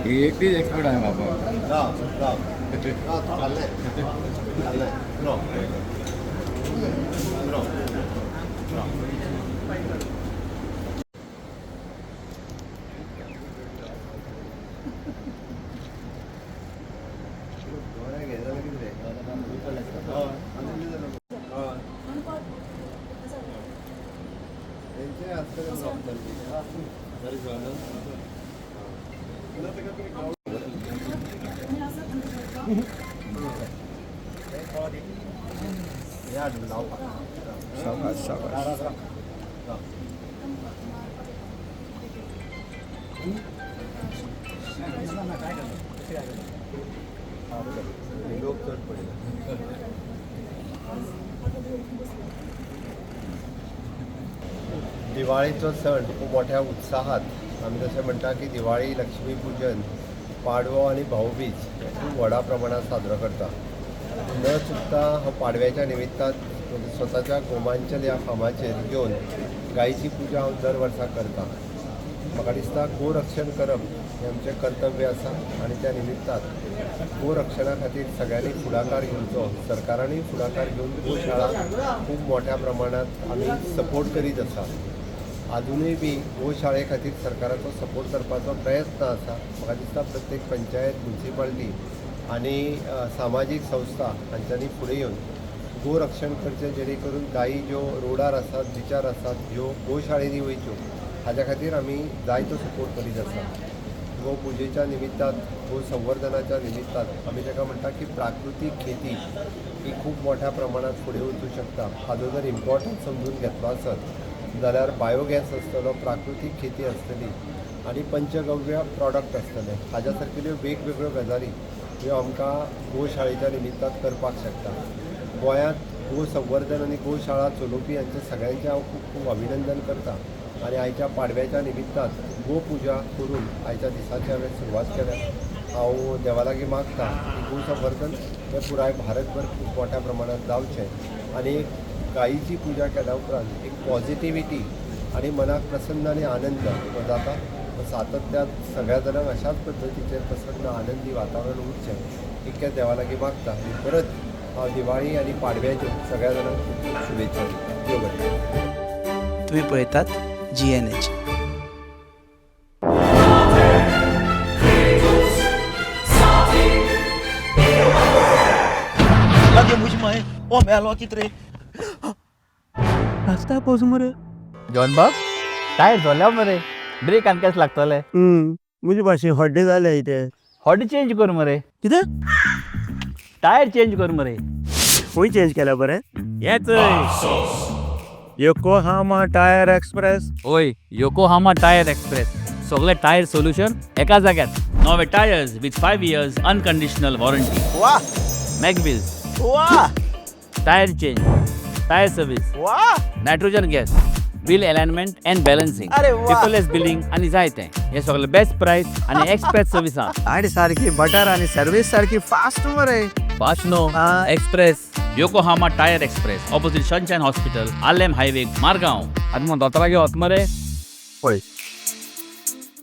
ही एकटीच एक्सपर्ट आहे बाबा. शाबाश शाबाश. दिवाळीचो सण खूप मोठ्या उत्साहात आमी जशें म्हणटा की दिवाळी लक्ष्मीपूजन पाडवो आणि भाऊबीज खूप व्हडा प्रमाणात साजरो करता. न चुकता हो पाडव्याच्या निमित्तान स्वताच्या गोमांचल ह्या फामाचेर घेवन गायची पुजा हांव दर वर्सा करता. म्हाका दिसता गोरक्षण करप हें आमचें कर्तव्य आसा आनी त्या निमित्तान गोरक्षणा खातीर सगळ्यांनी फुडाकार घेवचो. सरकारानूय फुडाकार घेवन गोशाळा खूप मोठ्या प्रमाणात आमी सपोर्ट करीत आसा. अजूनय बी गोशाळे खातीर सरकाराचो सपोर्ट करपाचो प्रयत्न आसा. म्हाका दिसता प्रत्येक पंचायत म्युनिसिपालिटी आनी सामाजीक संस्था हांच्यांनी फुडें येवन गोरक्षण करचें, जेणे करून गायी ज्यो रोडार आसात, बिचार आसात, ज्यो गोशाळेनी वयच्यो, हाज्या खातीर आमी जायतो सपोर्ट करीत आसा. गो पुजेच्या निमित्तान, गो संवर्धनाच्या निमित्तान आमी ताका म्हणटा की प्राकृतीक शेती ही खूप मोठ्या प्रमाणात फुडें वचूं शकता. हाजो जर इम्पॉर्टन्स समजून घेतलो आसत जाल्यार बायोगॅस आसतलो, प्राकृतीक शेती आसतली आनी पंचगव्य प्रॉडक्ट आसतले. हाज्या सारकिल्यो वेगवेगळ्यो गजाली ह्यो आमकां गोशाळेच्या निमित्तान करपाक शकता. गोंयांत गो संवर्धन आनी गोशाळा चलोवपी हांचे सगळ्यांचें हांव खूब खूब अभिनंदन करता. आनी आयच्या पाडव्याच्या निमित्तान गोपुजा करून आयच्या दिसाची हांवें सुरवात केल्या. हांव देवा लागीं मागता की गो संवर्धन हें पुराय भारतभर खूब मोठ्या प्रमाणांत जावचें आनी गायीची पुजा केल्या उपरांत एक पॉझिटिविटी आनी मनाक प्रसन्न आनी आनंद हो जाता. सातत्यान सगळ्या जाणांक अशाच पद्दतीचें प्रसन्न आनंदी वातावरण उरचें इतकें देवा लागीं मागता. आनी परत हांव दिवाळी आनी पाडव्याच्यो सगळ्या जाणांक खूब खूब शुभेच्छा दिता. देव बरें. तुम्ही पळयतात GNH. रास्ता पावस मरे. जॉन बाब टायर झाल्या मरे, ब्रेक आनी केस लागतले. मुझे भाशे हड्डे जाले इथे. हॉड चेंज कर मरे. कितें? टायर चेंज कर मरे. खंय चेंज केला बरे? येच योकोहामा टायर एक्सप्रेस. ओय, योकोहामा टायर एक्सप्रेस. सगळे टायर सोल्युशन एका जाग्यात. नवे tyres with 5 years unconditional warranty. वाह मॅगविल्स, वाह टायर चेंज, टायर सर्व्हिस, वाह. Nitrogen gas, wheel alignment and balancing, अरे वा. पेपरलेस बिलिंग आणि जायते. हे सगळे बेस्ट प्राइस आणि एक्सप्रेस सर्व्हिस आहा. गाडी सारखी बटर आणि सर्व्हिस सारखी फास्ट मरे. Fast no, express. Yokohama tyre express, opposite Sunshine Hospital, Alem highway, Margao. आनी मग दोतोरागे वच मरे. पळय